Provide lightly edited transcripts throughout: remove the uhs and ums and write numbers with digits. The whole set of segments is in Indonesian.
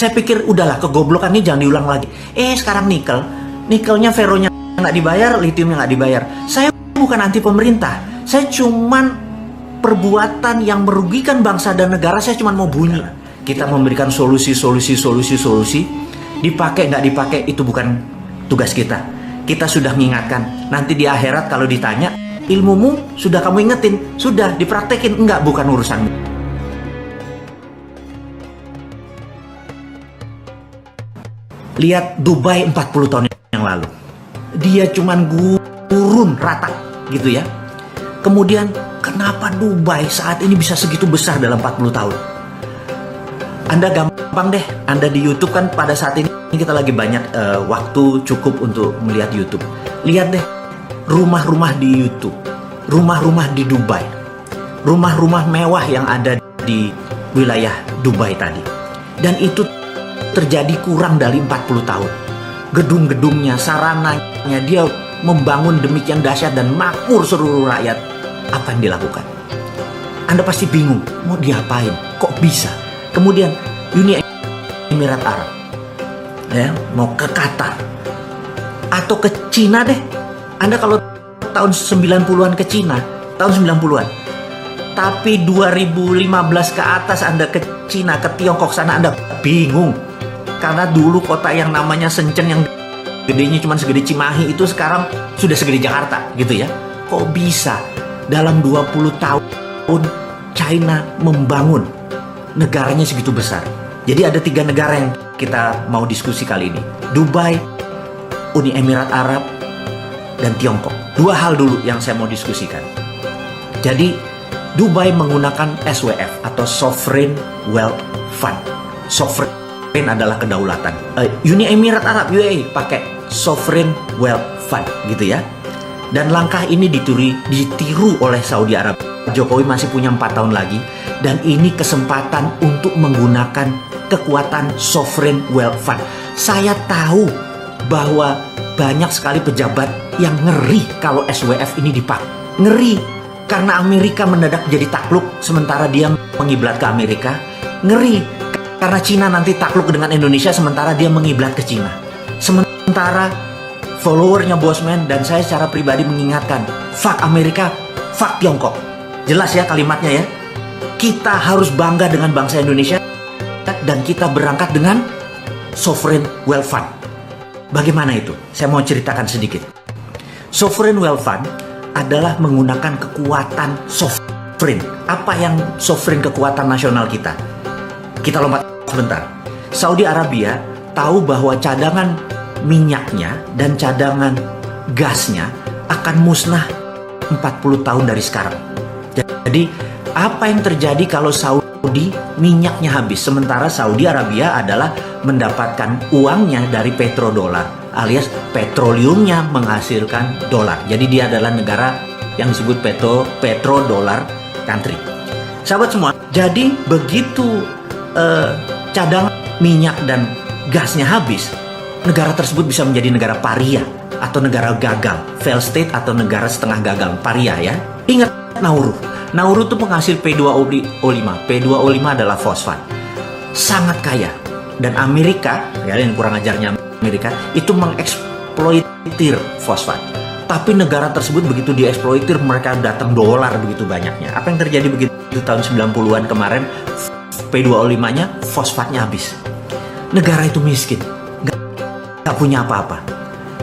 Saya pikir udahlah, kegoblokan ini jangan diulang lagi. Sekarang nikelnya, feronya nggak dibayar, litiumnya nggak dibayar. Saya bukan anti pemerintah. Saya cuman perbuatan yang merugikan bangsa dan negara. Saya cuman mau bunyi. Kita memberikan solusi. Dipakai nggak dipakai itu bukan tugas kita. Kita sudah mengingatkan. Nanti di akhirat kalau ditanya, ilmumu sudah kamu ingetin, sudah dipraktekin, enggak, bukan urusanmu. Lihat Dubai 40 tahun yang lalu. Dia cuman gurun rata gitu ya. Kemudian kenapa Dubai saat ini bisa segitu besar dalam 40 tahun? Anda gampang deh, Anda di YouTube kan pada saat ini kita lagi banyak waktu cukup untuk melihat YouTube. Lihat deh rumah-rumah di YouTube, rumah-rumah di Dubai, rumah-rumah mewah yang ada di wilayah Dubai tadi. Dan itu terjadi kurang dari 40 tahun. Gedung-gedungnya, sarananya, dia membangun demikian dahsyat dan makmur seluruh rakyat. Apa yang dilakukan? Anda pasti bingung, mau diapain? Kok bisa? Kemudian Uni Emirat Arab, ya, mau ke Qatar atau ke Cina deh. Anda kalau tahun 90-an ke Cina, tahun 90-an. Tapi 2015 ke atas Anda ke Cina, ke Tiongkok sana, Anda bingung. Karena dulu kota yang namanya Shenzhen yang gedenya cuma segede Cimahi itu sekarang sudah segede Jakarta gitu ya. Kok bisa dalam 20 tahun China membangun negaranya segitu besar? Jadi ada 3 negara yang kita mau diskusi kali ini. Dubai, Uni Emirat Arab, dan Tiongkok. 2 hal dulu yang saya mau diskusikan. Jadi Dubai menggunakan SWF atau Sovereign Wealth Fund. Sovereign adalah kedaulatan. Uni Emirat Arab UAE pakai Sovereign Wealth Fund gitu ya. Dan langkah ini ditiru oleh Saudi Arabia. Jokowi masih punya 4 tahun lagi dan ini kesempatan untuk menggunakan kekuatan Sovereign Wealth Fund. Saya tahu bahwa banyak sekali pejabat yang ngeri kalau SWF ini dipakai. Ngeri karena Amerika mendadak jadi takluk sementara dia mengiblat ke Amerika. Ngeri karena Cina nanti takluk dengan Indonesia sementara dia mengiblat ke Cina. Sementara followernya Bosman dan saya secara pribadi mengingatkan, fuck Amerika, fuck Tiongkok. Jelas ya kalimatnya ya. Kita harus bangga dengan bangsa Indonesia dan kita berangkat dengan Sovereign Wealth Fund. Bagaimana itu? Saya mau ceritakan sedikit. Sovereign Wealth Fund adalah menggunakan kekuatan sovereign. Apa yang sovereign kekuatan nasional kita? Kita lompat sebentar. Saudi Arabia tahu bahwa cadangan minyaknya dan cadangan gasnya akan musnah 40 tahun dari sekarang. Jadi apa yang terjadi kalau Saudi minyaknya habis? Sementara Saudi Arabia adalah mendapatkan uangnya dari petrodolar alias petroleumnya menghasilkan dolar. Jadi dia adalah negara yang disebut petrodolar country. Sahabat semua, jadi begitu cadangan minyak dan gasnya habis, negara tersebut bisa menjadi negara paria atau negara gagal, failed state atau negara setengah gagal, paria ya. Ingat Nauru. Nauru itu penghasil P2O5. P2O5 adalah fosfat. Sangat kaya. Dan Amerika, ya yang kurang ajarnya Amerika, itu mengeksploitir fosfat. Tapi negara tersebut begitu dieksploitir, mereka datang dolar begitu banyaknya. Apa yang terjadi begitu tahun 90-an kemarin? P2O5-nya, fosfatnya habis. Negara itu miskin, gak punya apa-apa.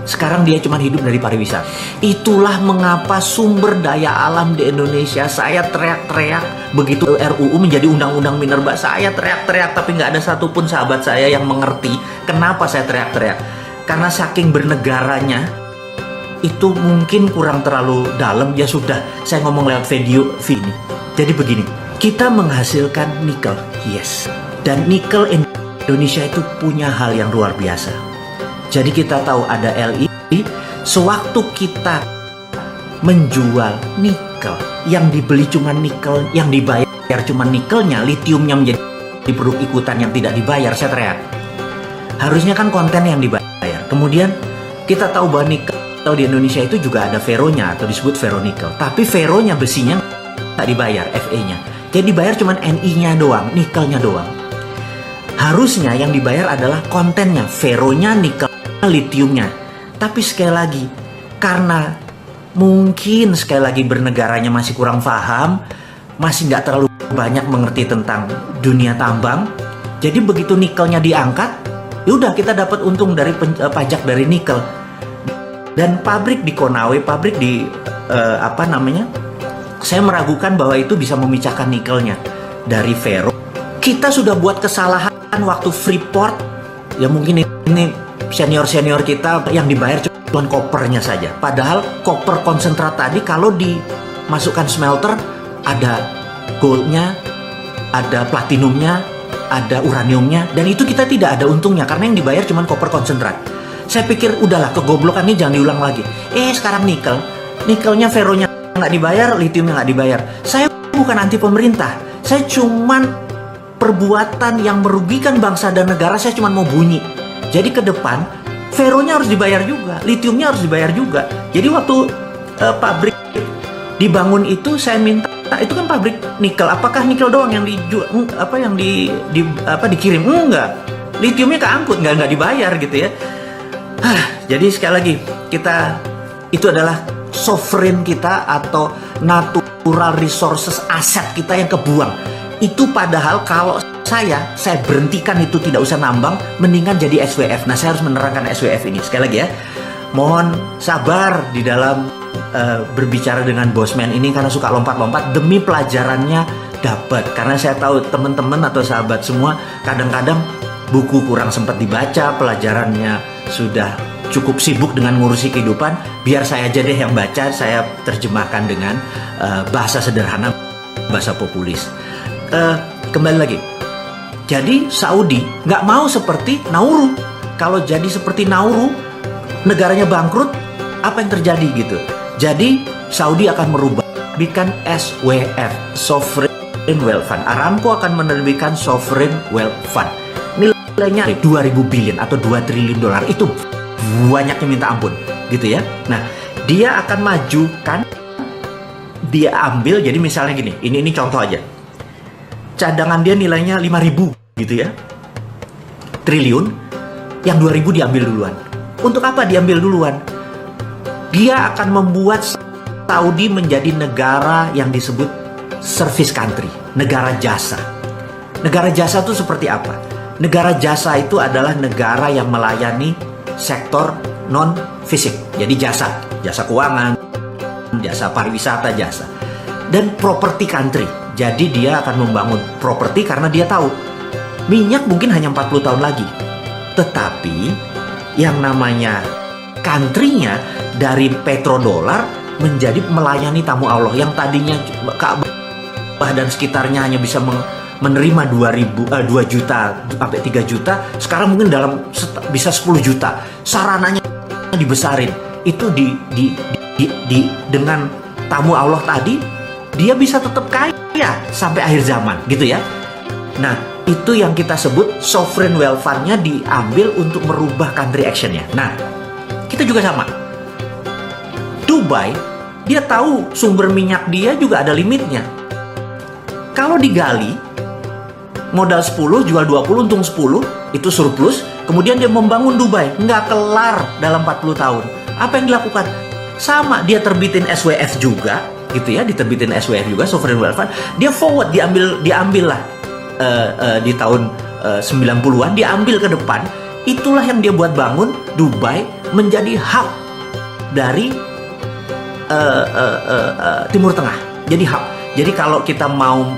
Sekarang dia cuma hidup dari pariwisata. Itulah mengapa sumber daya alam di Indonesia, saya teriak-teriak begitu RUU menjadi undang-undang minerba. Saya teriak-teriak tapi gak ada satupun sahabat saya yang mengerti kenapa saya teriak-teriak. Karena saking bernegaranya, itu mungkin kurang terlalu dalam. Ya sudah, saya ngomong lewat video ini. Jadi begini, kita menghasilkan nikel, yes. Dan nikel Indonesia itu punya hal yang luar biasa. Jadi kita tahu ada LI. Sewaktu kita menjual nikel, yang dibeli cuma nikel, yang dibayar cuma nikelnya, litiumnya menjadi produk ikutan yang tidak dibayar. Saya teriak. Harusnya kan konten yang dibayar. Kemudian kita tahu bahwa nikel di Indonesia itu juga ada feronya atau disebut feronikel. Tapi feronya, besinya nggak dibayar, Fe-nya. Jadi dibayar cuma Ni-nya doang, nikelnya doang. Harusnya yang dibayar adalah kontennya, feronya, nikel, litiumnya. Tapi sekali lagi, karena mungkin sekali lagi bernegaranya masih kurang paham, masih nggak terlalu banyak mengerti tentang dunia tambang. Jadi begitu nikelnya diangkat, yaudah kita dapat untung dari pajak dari nikel. Dan pabrik di Konawe, pabrik di saya meragukan bahwa itu bisa memecahkan nikelnya dari fero. Kita sudah buat kesalahan waktu Freeport, ya mungkin ini senior kita yang dibayar cuma kopernya saja. Padahal koper konsentrat tadi kalau dimasukkan smelter ada goldnya, ada platinumnya, ada uraniumnya, dan itu kita tidak ada untungnya karena yang dibayar cuma koper konsentrat. Saya pikir udahlah, kegoblokan ini jangan diulang lagi. Sekarang nikelnya feronya nggak dibayar, litiumnya nggak dibayar. Saya bukan anti pemerintah, saya cuman perbuatan yang merugikan bangsa dan negara, saya cuma mau bunyi. Jadi ke depan, feronya harus dibayar juga, litiumnya harus dibayar juga. Jadi waktu pabrik dibangun itu, saya minta, itu kan pabrik nikel, apakah nikel doang yang dikirim? Enggak, litiumnya keangkut, nggak dibayar gitu ya. Jadi sekali lagi, itu adalah sovereign kita atau natural resources, aset kita yang kebuang. Itu padahal kalau saya berhentikan itu, tidak usah nambang, mendingan jadi SWF. Nah, saya harus menerangkan SWF ini. Sekali lagi ya, mohon sabar di dalam berbicara dengan bosman ini karena suka lompat-lompat demi pelajarannya dapat. Karena saya tahu teman-teman atau sahabat semua kadang-kadang buku kurang sempat dibaca, pelajarannya sudah cukup sibuk dengan ngurusi kehidupan. Biar saya aja deh yang baca, saya terjemahkan dengan bahasa sederhana, bahasa populis. Kembali lagi, jadi Saudi nggak mau seperti Nauru. Kalau jadi seperti Nauru, negaranya bangkrut, apa yang terjadi gitu? Jadi Saudi akan menerbitkan SWF, Sovereign Wealth Fund. Aramco akan menerbitkan Sovereign Wealth Fund. Nilainya 2.000 billion atau 2 triliun dolar. Itu banyaknya minta ampun gitu ya. Nah, dia akan majukan, dia ambil, jadi misalnya gini, ini contoh aja. Cadangan dia nilainya 5.000 gitu ya, triliun, yang 2.000 diambil duluan. Untuk apa diambil duluan? Dia akan membuat Saudi menjadi negara yang disebut service country, negara jasa. Negara jasa itu seperti apa? Negara jasa itu adalah negara yang melayani sektor non-fisik, jadi jasa keuangan, jasa pariwisata, jasa. Dan property country, jadi dia akan membangun properti karena dia tahu minyak mungkin hanya 40 tahun lagi. Tetapi yang namanya country-nya dari petrodolar menjadi melayani tamu Allah yang tadinya Ka'bah dan sekitarnya hanya bisa menerima 2 juta sampai 3 juta, sekarang mungkin bisa 10 juta. Sarananya dibesarin. Itu dengan tamu Allah tadi, dia bisa tetap kaya sampai akhir zaman gitu ya. Nah, itu yang kita sebut sovereign wealth fund-nya diambil untuk merubah country action-nya. Nah, kita juga sama. Dubai, dia tahu sumber minyak dia juga ada limitnya. Kalau digali, modal 10, jual 20, untung 10, itu surplus. Kemudian dia membangun Dubai, nggak kelar dalam 40 tahun. Apa yang dilakukan? Sama, dia terbitin SWF juga, gitu ya, diterbitin SWF juga, Sovereign Wealth Fund. Dia forward, diambil lah di tahun 90-an, diambil ke depan. Itulah yang dia buat bangun Dubai menjadi hub dari Timur Tengah. Jadi hub. Jadi kalau kita mau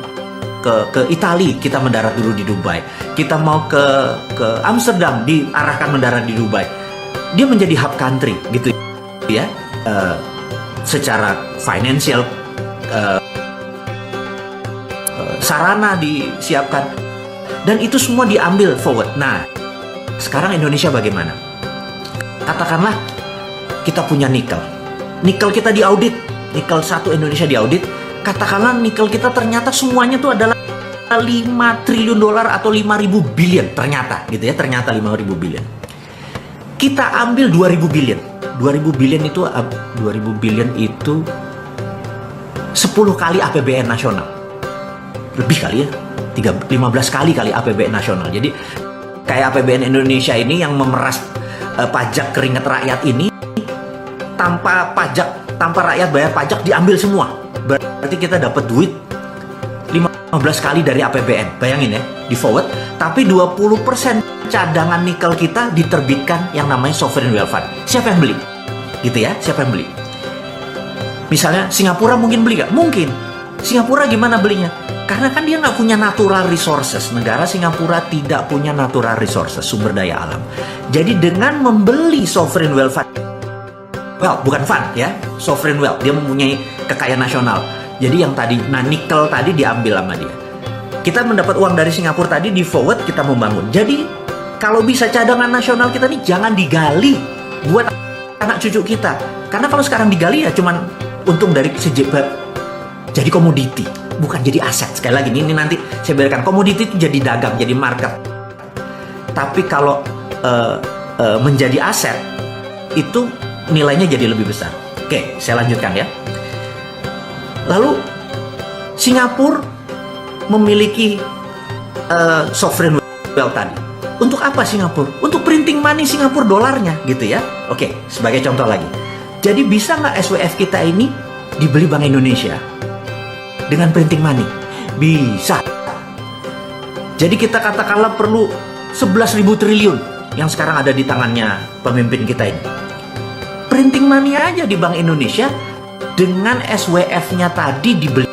ke Italia, kita mendarat dulu di Dubai. Kita mau ke Amsterdam, diarahkan mendarat di Dubai. Dia menjadi hub country gitu ya. Secara financial, sarana disiapkan, dan itu semua diambil forward. Nah, sekarang Indonesia bagaimana? Katakanlah kita punya nikel kita diaudit, nikel 1 Indonesia diaudit. Katakanlah nikel kita ternyata semuanya itu adalah 5 triliun dolar atau 5.000 billion ternyata gitu ya, ternyata 5.000 billion. Kita ambil 2.000 billion. 2.000 billion itu 10 kali APBN nasional. Lebih kali ya. 15 kali APBN nasional. Jadi kayak APBN Indonesia ini yang memeras pajak keringat rakyat ini, tanpa rakyat bayar pajak diambil semua. Berarti kita dapat duit 15 kali dari APBN. Bayangin ya, di forward, tapi 20% cadangan nikel kita diterbitkan yang namanya sovereign wealth fund. Siapa yang beli? Gitu ya, siapa yang beli? Misalnya Singapura mungkin beli nggak? Mungkin. Singapura gimana belinya? Karena kan dia nggak punya natural resources. Negara Singapura tidak punya natural resources, sumber daya alam. Jadi dengan membeli sovereign wealth fund, well, bukan fund ya, sovereign wealth, dia mempunyai kekayaan nasional. Jadi yang tadi, nikel tadi diambil sama dia. Kita mendapat uang dari Singapura tadi, di forward kita membangun. Jadi kalau bisa cadangan nasional kita nih jangan digali buat anak cucu kita. Karena kalau sekarang digali ya cuman untung dari jadi komoditi, bukan jadi aset. Sekali lagi ini nanti saya berikan, komoditi itu jadi dagang, jadi market. Tapi kalau menjadi aset itu nilainya jadi lebih besar. Oke, saya lanjutkan ya. Lalu Singapura memiliki sovereign wealth tadi. Untuk apa Singapura? Untuk printing money Singapura dolarnya gitu ya. Oke, sebagai contoh lagi. Jadi bisa nggak SWF kita ini dibeli Bank Indonesia dengan printing money? Bisa. Jadi kita katakanlah perlu 11.000 triliun yang sekarang ada di tangannya pemimpin kita ini. Printing money aja di Bank Indonesia dengan SWF-nya tadi dibeli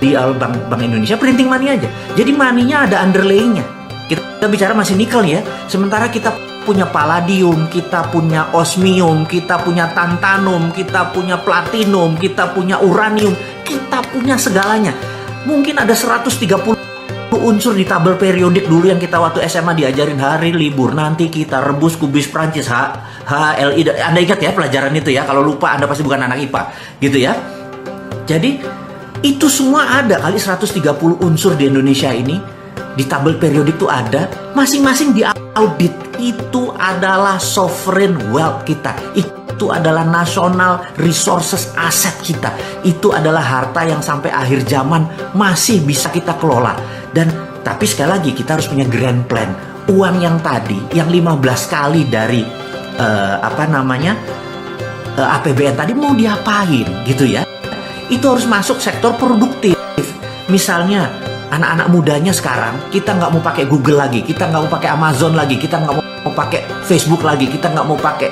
di Bank Indonesia, printing money aja. Jadi money-nya ada underlaying-nya. Kita bicara masih nikel ya. Sementara kita punya palladium, kita punya osmium, kita punya tantalum, kita punya platinum, kita punya uranium, kita punya segalanya. Mungkin ada 130 unsur di tabel periodik dulu yang kita waktu SMA diajarin hari libur. Nanti kita rebus kubis Prancis HLI. Anda ingat ya pelajaran itu ya. Kalau lupa Anda pasti bukan anak IPA. Gitu ya. Jadi itu semua ada kali 130 unsur di Indonesia ini. Di tabel periodik itu ada, masing-masing di audit. Itu adalah sovereign wealth kita. Itu adalah national resources aset kita. Itu adalah harta yang sampai akhir zaman masih bisa kita kelola. Dan tapi sekali lagi kita harus punya grand plan. Uang yang tadi, yang 15 kali dari APBN tadi mau diapain gitu ya. Itu harus masuk sektor produktif. Misalnya anak-anak mudanya sekarang, kita nggak mau pakai Google lagi, kita nggak mau pakai Amazon lagi, kita nggak mau pakai Facebook lagi, kita nggak mau pakai,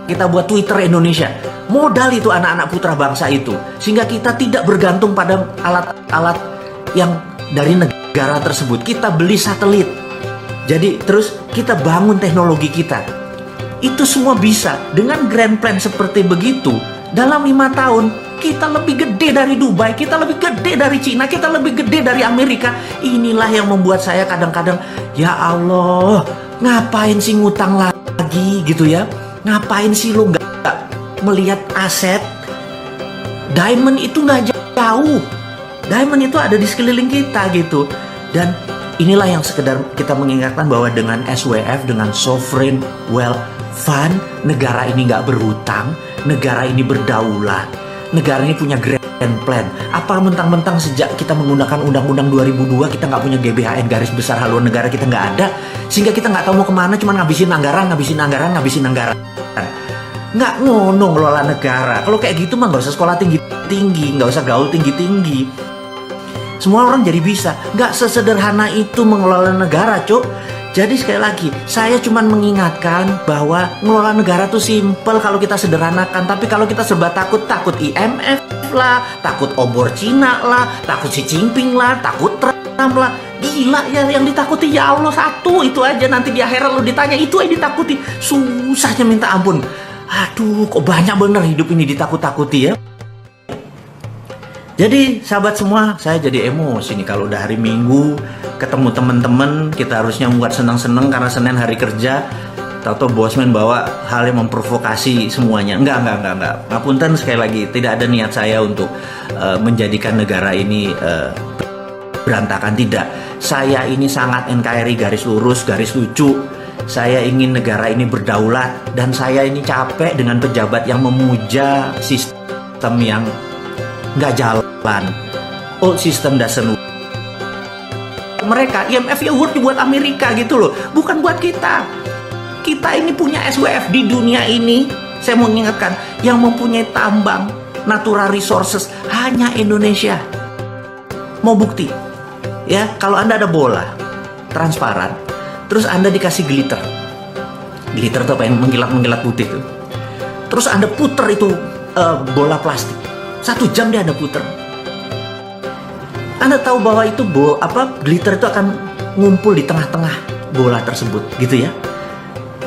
kita buat Twitter Indonesia. Modal itu anak-anak putra bangsa itu, sehingga kita tidak bergantung pada alat-alat yang dari negara tersebut. Kita beli satelit, jadi terus kita bangun teknologi kita. Itu semua bisa dengan grand plan seperti begitu. Dalam 5 tahun kita lebih gede dari Dubai, kita lebih gede dari Cina, kita lebih gede dari Amerika. Inilah yang membuat saya kadang-kadang, ya Allah, ngapain sih ngutang lagi gitu ya? Ngapain sih lo nggak melihat aset? Diamond itu nggak jauh, diamond itu ada di sekeliling kita gitu. Dan inilah yang sekedar kita mengingatkan bahwa dengan SWF, dengan sovereign wealth fund, negara ini nggak berhutang, negara ini berdaulat. Negara ini punya grand plan. Apa mentang-mentang sejak kita menggunakan Undang-Undang 2002 kita nggak punya GBHN, garis besar haluan negara kita nggak ada, sehingga kita nggak tahu mau kemana, cuma ngabisin anggaran. Nggak ngono ngelola negara. Kalau kayak gitu mah nggak usah sekolah tinggi-tinggi, nggak usah gaul tinggi-tinggi. Semua orang jadi bisa. Nggak sesederhana itu mengelola negara, Cuk. Jadi sekali lagi, saya cuma mengingatkan bahwa ngelola negara tuh simple kalau kita sederhanakan. Tapi kalau kita serba takut IMF lah, takut obor Cina lah, takut Xi Jinping lah, takut Trump lah. Gila ya, yang ditakuti ya Allah satu, itu aja. Nanti di akhirat lo ditanya, itu aja ditakuti. Susahnya minta ampun. Aduh, kok banyak bener hidup ini ditakut-takuti ya. Jadi sahabat semua, saya jadi emosi nih kalau udah hari Minggu ketemu teman-teman, kita harusnya buat senang-senang karena Senin hari kerja. Tahu-tahu bosman bawa hal yang memprovokasi semuanya. Enggak. Ngapunten sekali lagi, tidak ada niat saya untuk menjadikan negara ini berantakan, tidak. Saya ini sangat NKRI garis lurus, garis lucu. Saya ingin negara ini berdaulat dan saya ini capek dengan pejabat yang memuja sistem yang nggak jalan. Old system doesn't buat mereka, IMF ya award buat Amerika gitu loh, bukan buat kita. Kita ini punya SWF di dunia ini. Saya mau mengingatkan, yang mempunyai tambang natural resources hanya Indonesia. Mau bukti? Ya, kalau Anda ada bola transparan, terus Anda dikasih glitter. Glitter itu apa yang mengkilat-mengkilat putih tuh. Terus Anda puter itu bola plastik. 1 jam dia Anda puter. Anda tahu bahwa itu glitter itu akan ngumpul di tengah-tengah bola tersebut, gitu ya.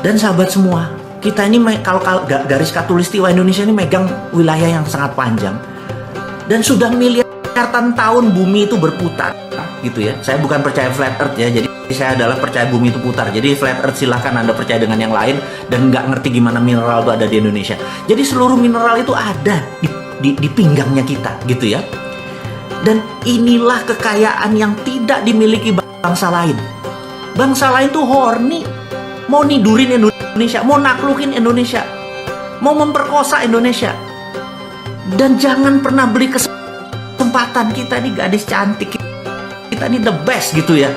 Dan sahabat semua, kita ini kalau garis khatulistiwa Indonesia ini megang wilayah yang sangat panjang. Dan sudah miliaran tahun bumi itu berputar, gitu ya. Saya bukan percaya flat earth ya, jadi saya adalah percaya bumi itu putar. Jadi flat earth silahkan Anda percaya dengan yang lain dan nggak ngerti gimana mineral itu ada di Indonesia. Jadi seluruh mineral itu ada di pinggangnya kita, gitu ya. Dan inilah kekayaan yang tidak dimiliki bangsa lain. Bangsa lain tuh horny, mau nidurin Indonesia, mau naklukin Indonesia, mau memperkosa Indonesia. Dan jangan pernah beli kesempatan. Kita ini gadis cantik, kita ini the best gitu ya.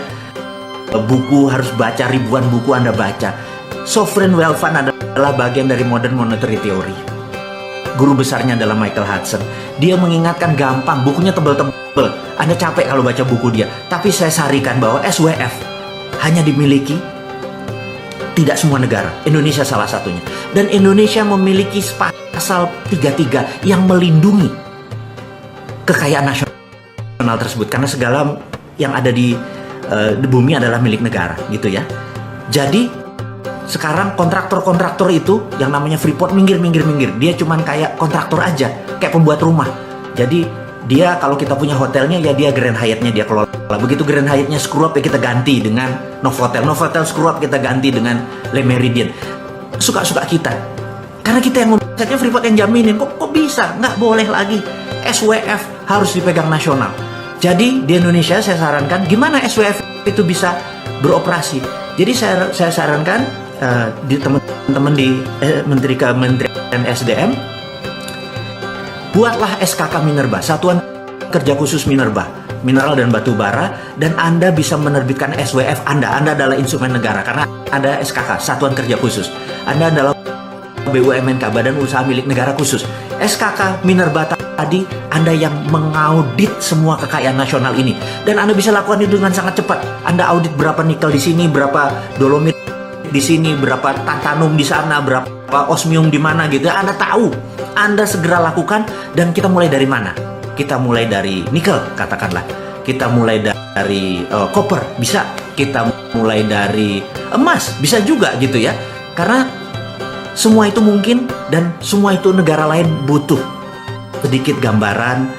Buku harus baca, ribuan buku Anda baca. Sovereign wealth fund adalah bagian dari modern monetary theory. Guru besarnya adalah Michael Hudson. Dia mengingatkan gampang, bukunya tebel-tebel. Anda capek kalau baca buku dia. Tapi saya sarikan bahwa SWF hanya dimiliki tidak semua negara. Indonesia salah satunya. Dan Indonesia memiliki pasal 33 yang melindungi kekayaan nasional tersebut. Karena segala yang ada di bumi adalah milik negara, gitu ya. Jadi sekarang kontraktor-kontraktor itu yang namanya Freeport minggir. Dia cuman kayak kontraktor aja, kayak pembuat rumah. Jadi dia kalau kita punya hotelnya ya dia Grand Hyatt-nya dia kelola. Begitu Grand Hyatt-nya screw up ya kita ganti dengan Novotel. Novotel screw up kita ganti dengan Le Méridien. Suka-suka kita. Karena kita yang ngomongnya Freeport yang jaminin. Kok bisa? Nggak boleh lagi. SWF harus dipegang nasional. Jadi di Indonesia saya sarankan gimana SWF itu bisa beroperasi. Jadi saya sarankan di teman-teman di Kementerian SDM, buatlah SKK Minerba, Satuan Kerja Khusus Minerba, mineral dan batu bara, dan Anda bisa menerbitkan SWF Anda adalah instrumen negara karena ada SKK, Satuan Kerja Khusus. Anda adalah BUMNK, Badan Usaha Milik Negara Khusus. SKK Minerba tadi Anda yang mengaudit semua kekayaan nasional ini, dan Anda bisa lakukan itu dengan sangat cepat. Anda audit berapa nikel di sini, berapa dolomit di sini, berapa tantalum di sana, berapa osmium di mana gitu. Anda tahu, Anda segera lakukan. Dan kita mulai dari mana? Kita mulai dari nikel, katakanlah. Kita mulai dari copper, bisa. Kita mulai dari emas, bisa juga gitu ya. Karena semua itu mungkin dan semua itu negara lain butuh sedikit gambaran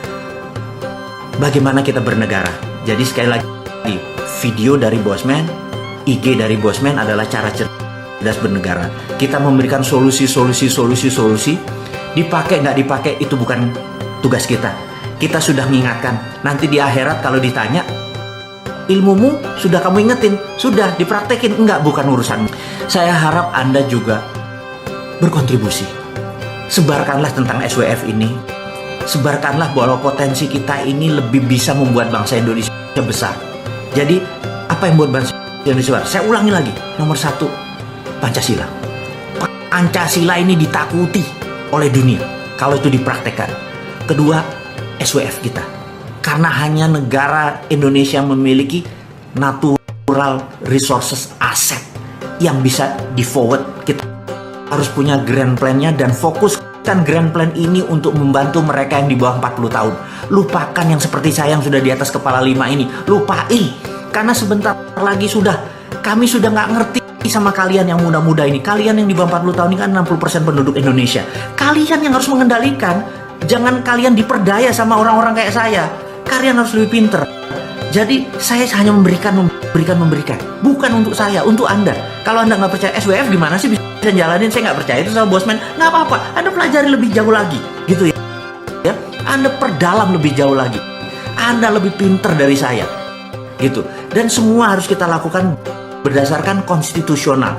bagaimana kita bernegara. Jadi sekali lagi, video dari Bosman, IG dari Bosman adalah cara cerdas bernegara. Kita memberikan solusi. Dipakai nggak dipakai itu bukan tugas kita. Kita sudah mengingatkan. Nanti di akhirat kalau ditanya, ilmumu sudah kamu ingetin, sudah dipraktekin, enggak, bukan urusanmu. Saya harap Anda juga berkontribusi. Sebarkanlah tentang SWF ini. Sebarkanlah bahwa potensi kita ini lebih bisa membuat bangsa Indonesia besar. Jadi apa yang membuat bangsa Indonesia besar? Saya ulangi lagi. Nomor 1, Pancasila. Pancasila ini ditakuti oleh dunia kalau itu dipraktekkan. Kedua, SWF kita. Karena hanya negara Indonesia memiliki natural resources aset yang bisa di-forward. Kita harus punya grand plan-nya dan fokuskan grand plan ini untuk membantu mereka yang di bawah 40 tahun. Lupakan yang seperti saya yang sudah di atas kepala 5 ini. Lupain. Karena sebentar lagi kami sudah nggak ngerti sama kalian yang muda-muda ini. Kalian yang di bawah 40 tahun ini kan 60% penduduk Indonesia. Kalian yang harus mengendalikan. Jangan kalian diperdaya sama orang-orang kayak saya. Kalian harus lebih pinter. Jadi saya hanya memberikan. Bukan untuk saya, untuk Anda. Kalau Anda nggak percaya SWF gimana sih bisa jalanin? Saya nggak percaya itu sama Bosman. Nggak apa-apa. Anda pelajari lebih jauh lagi, gitu ya. Anda perdalam lebih jauh lagi. Anda lebih pinter dari saya, gitu. Dan semua harus kita lakukan berdasarkan konstitusional.